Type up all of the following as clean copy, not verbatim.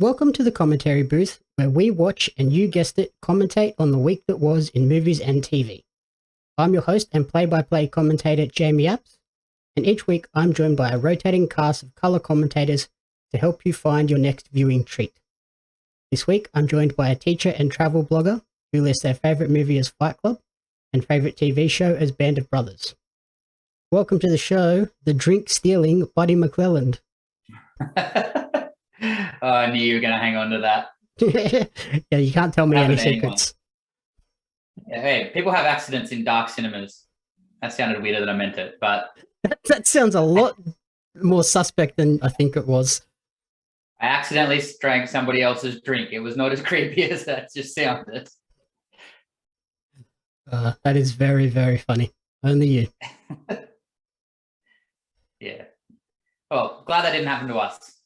Welcome to the commentary booth, where we watch and you guessed it, commentate on the week that was in movies and TV. I'm your host and play-by-play commentator Jamie Apps, and each week I'm joined by a rotating cast of colour commentators to help you find your next viewing treat. This week I'm joined by a teacher and travel blogger who lists their favourite movie as Fight Club and favourite TV show as Band of Brothers. Welcome to the show, the drink-stealing Buddy McClelland. Oh, I knew you were going to hang on to that. Yeah, you can't tell me any secrets. Yeah, hey, people have accidents in dark cinemas. That sounded weirder than I meant it, but... That sounds a lot more suspect than I think it was. I accidentally drank somebody else's drink. It was not as creepy as that just sounded. That is very, very funny. Only you. Yeah. Well, glad that didn't happen to us.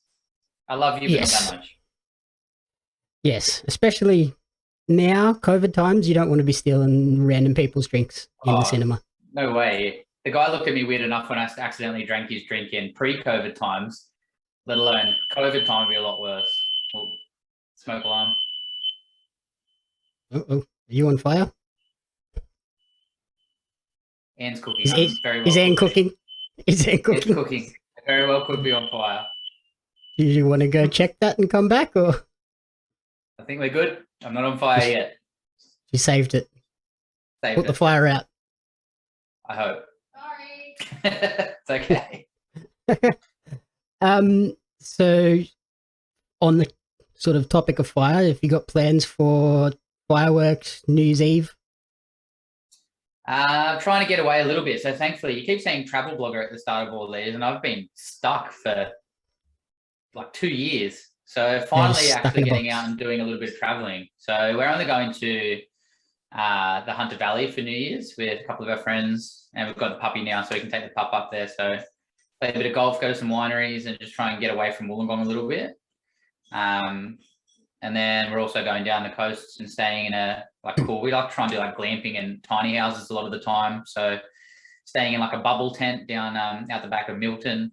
I love you, but not that much. Yes, especially now, COVID times, you don't want to be stealing random people's drinks in the cinema. No way. The guy looked at me weird enough when I accidentally drank his drink in pre-COVID times, let alone COVID time would be a lot worse. Oh, smoke alarm. Uh-oh. Are you on fire? Anne's cooking. Is Anne cooking? Is Anne cooking? It's cooking. Very well could be on fire. Do you want to go check that and come back, or? I think we're good. I'm not on fire yet. You saved it. Put the fire out. I hope. Sorry. It's okay. So on the sort of topic of fire, have you got plans for fireworks, New Year's Eve? Trying to get away a little bit. So thankfully, you keep saying travel blogger at the start of all these, and I've been stuck for like 2 years. So finally actually getting out and doing a little bit of traveling. So we're only going to the Hunter Valley for New Year's with a couple of our friends, and we've got the puppy now, so we can take the pup up there. So play a bit of golf, go to some wineries, and just try and get away from Wollongong a little bit. And then we're also going down the coast and staying in we like to try and do like glamping and tiny houses a lot of the time. So staying in like a bubble tent down out the back of Milton,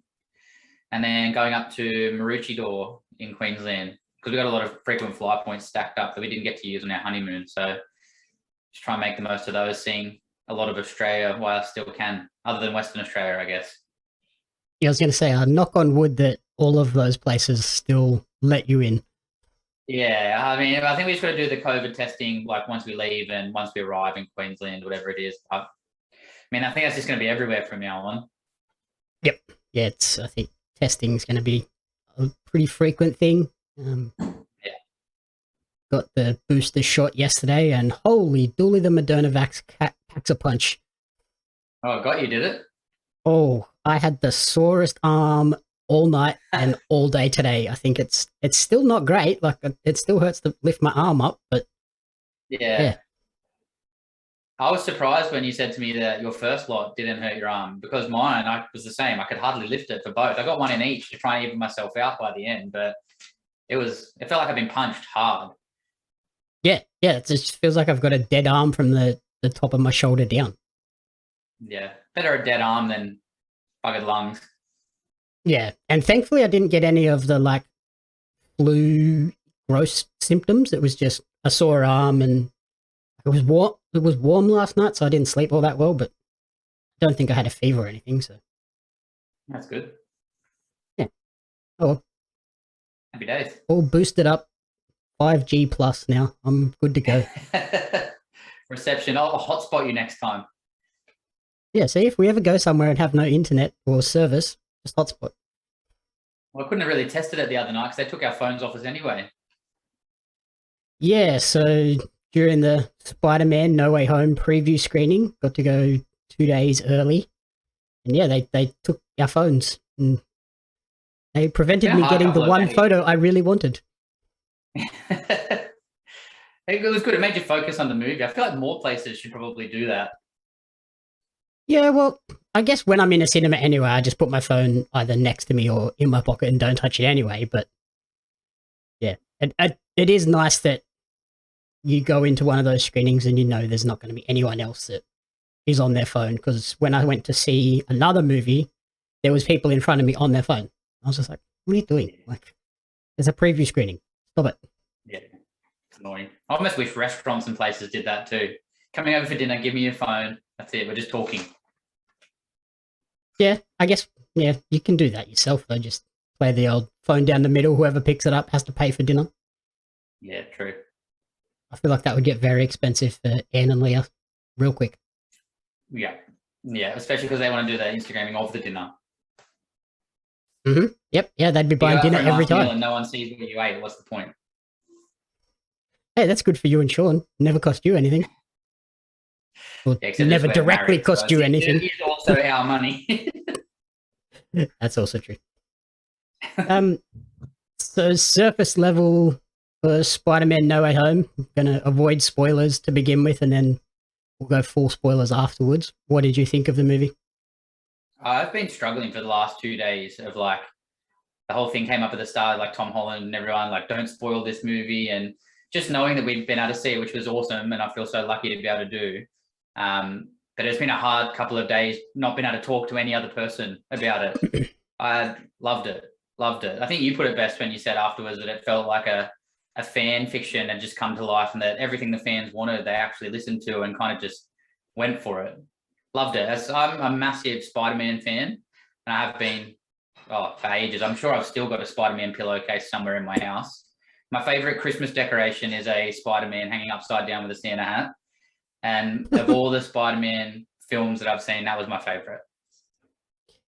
and then going up to Maroochydore in Queensland, because we've got a lot of frequent fly points stacked up that we didn't get to use on our honeymoon. So just try and make the most of those, seeing a lot of Australia while I still can, other than Western Australia, I guess. Yeah, I was going to say, knock on wood that all of those places still let you in. Yeah, I mean, I think we just got to do the COVID testing, like once we leave and once we arrive in Queensland, whatever it is. I think that's just going to be everywhere from now on. Yep. Yeah, I think testing is going to be a pretty frequent thing. Got the booster shot yesterday, and holy dooly, the Moderna vax packs a punch. Oh, got you, did it? Oh, I had the sorest arm all night and all day today. I think it's still not great. Like, it still hurts to lift my arm up, but yeah. I was surprised when you said to me that your first lot didn't hurt your arm, because mine, I was the same. I could hardly lift it for both. I got one in each to try and even myself out by the end, but it felt like I've been punched hard. Yeah, it just feels like I've got a dead arm from the top of my shoulder down. Yeah, better a dead arm than buggered lungs. Yeah, and thankfully I didn't get any of the like flu gross symptoms. It was just a sore arm, and it was warm. It was warm last night, so I didn't sleep all that well, but I don't think I had a fever or anything. So that's good. Yeah. Oh well. Happy days. All boosted up, 5G plus now. I'm good to go. Reception. I'll hotspot you next time. Yeah. See, if we ever go somewhere and have no internet or service, just hotspot. Well, I couldn't have really tested it the other night because they took our phones off us anyway. Yeah, so during the Spider-Man No Way Home preview screening, got to go 2 days early. And yeah, they took our phones and they prevented me getting the one photo I really wanted. It was good. It made you focus on the movie. I feel like more places should probably do that. Yeah, well, I guess when I'm in a cinema anyway, I just put my phone either next to me or in my pocket and don't touch it anyway. But yeah, it is nice that you go into one of those screenings and you know there's not going to be anyone else that is on their phone. Because when I went to see another movie, there was people in front of me on their phone. I was just like, what are you doing? Like, there's a preview screening. Stop it. Yeah, it's annoying. I almost wish restaurants and places did that too. Coming over for dinner, give me your phone. That's it. We're just talking. Yeah, I guess, yeah, you can do that yourself, though. Just play the old phone down the middle. Whoever picks it up has to pay for dinner. Yeah, true. I feel like that would get very expensive for Anne and Leah real quick. Yeah. Yeah, especially because they want to do the Instagramming of the dinner. Mm-hmm. Yep. Yeah, they'd be You buying go out dinner for a every nice meal time. and no one sees what you ate. What's the point? Hey, that's good for you and Sean. Never cost you anything. Well, Yeah, except never we're directly married, cost so you it anything. is also our money. That's also true. So surface level for Spider-Man No Way Home. I'm gonna avoid spoilers to begin with, and then we'll go full spoilers afterwards. What did you think of the movie? I've been struggling for the last 2 days of like the whole thing came up at the start, like Tom Holland and everyone like, don't spoil this movie. And just knowing that we've been able to see it, which was awesome. And I feel so lucky to be able to do. But it's been a hard couple of days, not being able to talk to any other person about it. I loved it. Loved it. I think you put it best when you said afterwards that it felt like a fan fiction had just come to life and that everything the fans wanted, they actually listened to and kind of just went for it. Loved it. I'm a massive Spider-Man fan and I have been for ages. I'm sure I've still got a Spider-Man pillowcase somewhere in my house. My favorite Christmas decoration is a Spider-Man hanging upside down with a Santa hat. And of all the Spider-Man films that I've seen, that was my favorite.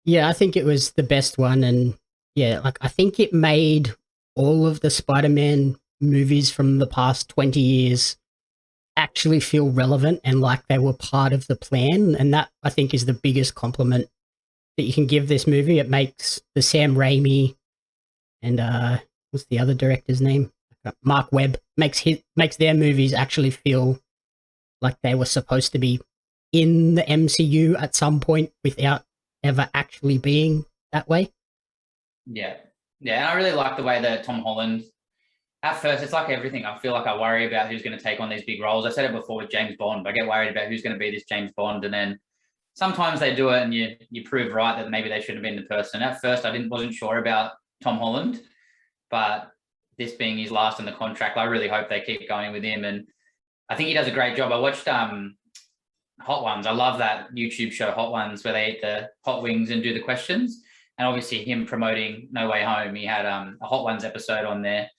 Yeah, I think it was the best one. And yeah, like I think it made all of the Spider-Man movies from the past 20 years actually feel relevant and like they were part of the plan. And that, I think, is the biggest compliment that you can give this movie. It makes the Sam Raimi and what's the other director's name? Mark Webb makes their movies actually feel like they were supposed to be in the MCU at some point without ever actually being that way. Yeah. Yeah. And I really like the way that Tom Holland, at first, it's like everything. I feel like I worry about who's going to take on these big roles. I said it before with James Bond. I get worried about who's going to be this James Bond. And then sometimes they do it and you prove right that maybe they should have been the person. At first, I wasn't sure about Tom Holland, but this being his last in the contract, I really hope they keep going with him. And I think he does a great job. I watched Hot Ones. I love that YouTube show Hot Ones where they eat the hot wings and do the questions. And obviously him promoting No Way Home, he had a Hot Ones episode on there.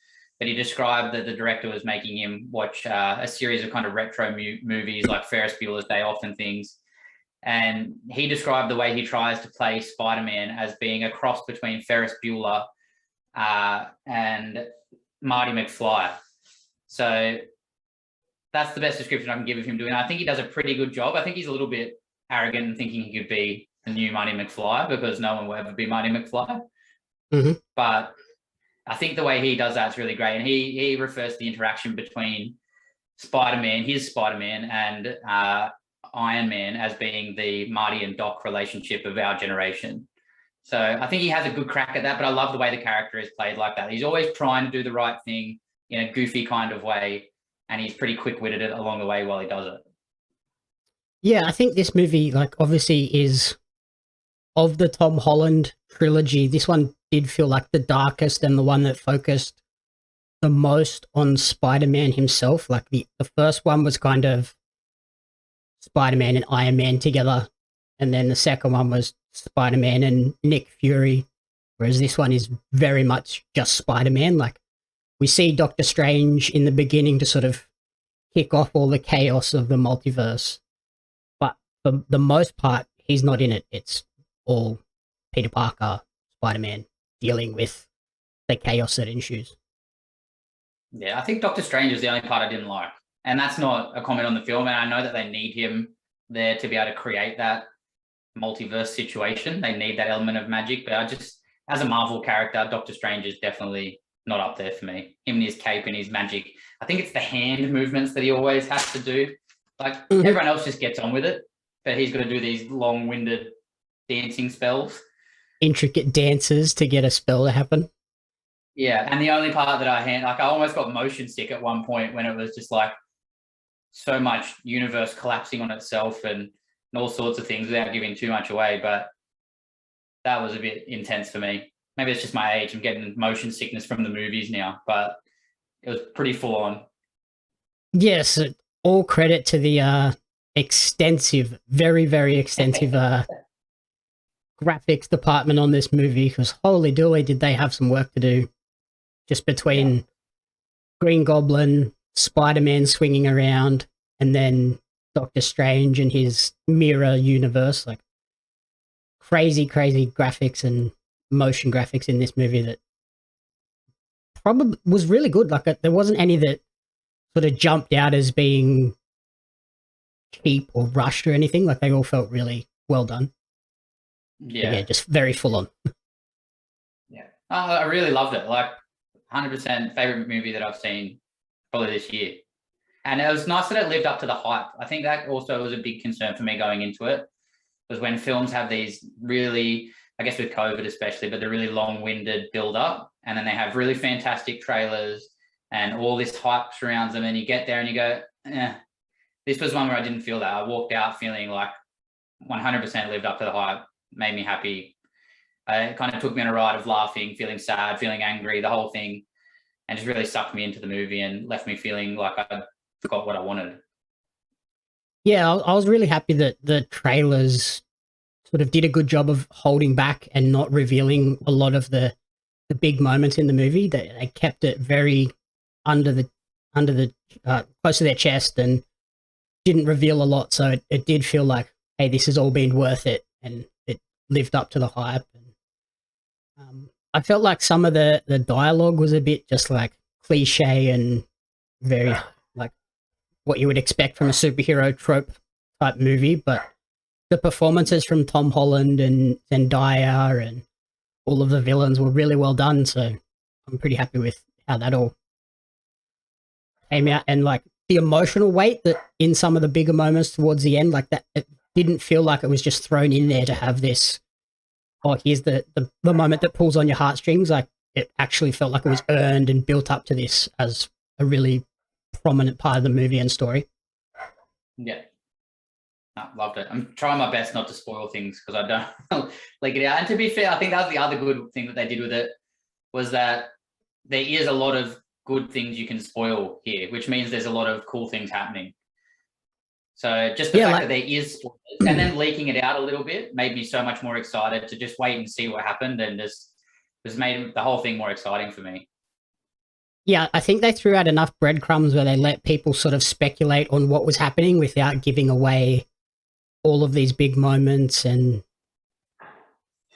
But he described that the director was making him watch a series of kind of retro movies like Ferris Bueller's Day Off and things. And he described the way he tries to play Spider-Man as being a cross between Ferris Bueller and Marty McFly. So that's the best description I can give of him doing it. I think he does a pretty good job. I think he's a little bit arrogant and thinking he could be the new Marty McFly because no one will ever be Marty McFly. Mm-hmm. But I think the way he does that's really great. And he refers to the interaction between Spider-Man, his Spider-Man, and Iron Man as being the Marty and Doc relationship of our generation. So I think he has a good crack at that, but I love the way the character is played like that. He's always trying to do the right thing in a goofy kind of way, and he's pretty quick-witted along the way while he does it. Yeah, I think this movie, like, obviously is of the Tom Holland trilogy, this one did feel like the darkest and the one that focused the most on Spider-Man himself. Like the first one was kind of Spider-Man and Iron Man together, and then the second one was Spider-Man and Nick Fury, whereas this one is very much just Spider-Man. Like, we see Doctor Strange in the beginning to sort of kick off all the chaos of the multiverse, but for the most part, he's not in it. It's all Peter Parker, Spider-Man, dealing with the chaos that ensues. Yeah, I think Doctor Strange is the only part I didn't like. And that's not a comment on the film. And I know that they need him there to be able to create that multiverse situation. They need that element of magic. But I just, as a Marvel character, Doctor Strange is definitely not up there for me. Him and his cape and his magic. I think it's the hand movements that he always has to do. Like, everyone else just gets on with it. But he's got to do these long-winded dancing spells. Intricate dances to get a spell to happen. Yeah, and the only part that I almost got motion sick at one point when it was just like so much universe collapsing on itself and all sorts of things without giving too much away. But that was a bit intense for me. Maybe it's just my age. I'm getting motion sickness from the movies now. But it was pretty full on. Yes, all credit to the extensive, very, very extensive graphics department on this movie, because holy dooly did they have some work to do just between Green Goblin, Spider-Man swinging around, and then Doctor Strange and his mirror universe. Like crazy, crazy graphics and motion graphics in this movie that probably was really good. Like there wasn't any that sort of jumped out as being cheap or rushed or anything. Like they all felt really well done. Yeah, just very full on. Yeah, I really loved it. Like 100% favorite movie that I've seen probably this year. And it was nice that it lived up to the hype. I think that also was a big concern for me going into it, was when films have these really, I guess with COVID especially, but the really long-winded build-up, and then they have really fantastic trailers and all this hype surrounds them, and you get there and you go, This was one where I didn't feel that. I walked out feeling like 100% lived up to the hype, made me happy. It kind of took me on a ride of laughing, feeling sad, feeling angry, the whole thing, and just really sucked me into the movie and left me feeling like I got what I wanted. Yeah, I was really happy that the trailers sort of did a good job of holding back and not revealing a lot of the big moments in the movie. They kept it very under the close to their chest and didn't reveal a lot. So it did feel like, hey, this has all been worth it, and it lived up to the hype. And I felt like some of the dialogue was a bit just like cliche and very like what you would expect from a superhero trope type movie, but the performances from Tom Holland and Zendaya and all of the villains were really well done. So I'm pretty happy with how that all came out, and like the emotional weight that in some of the bigger moments towards the end, like that, it didn't feel like it was just thrown in there to have this, oh, here's the moment that pulls on your heartstrings. Like it actually felt like it was earned and built up to this as a really prominent part of the movie and story. Yeah. No, loved it. I'm trying my best not to spoil things because I don't like it out. And to be fair, I think that was the other good thing that they did with it, was that there is a lot of good things you can spoil here, which means there's a lot of cool things happening. So just the fact that there is spoilers and then leaking it out a little bit made me so much more excited to just wait and see what happened, and just made the whole thing more exciting for me. Yeah, I think they threw out enough breadcrumbs where they let people sort of speculate on what was happening without giving away all of these big moments, and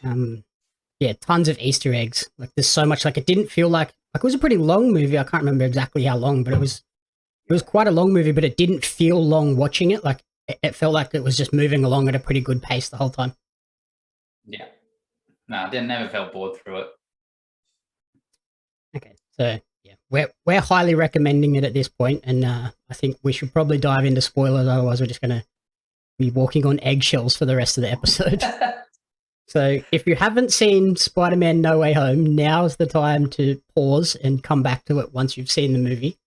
tons of Easter eggs. Like there's so much. Like it didn't feel like it was a pretty long movie. I can't remember exactly how long, but it was quite a long movie, but it didn't feel long watching it. Like it felt like it was just moving along at a pretty good pace the whole time. Yeah. No, I never felt bored through it. Okay. So yeah, we're highly recommending it at this point, and I think we should probably dive into spoilers, otherwise we're just going to be walking on eggshells for the rest of the episode. So if you haven't seen Spider-Man No Way Home, now's the time to pause and come back to it once you've seen the movie.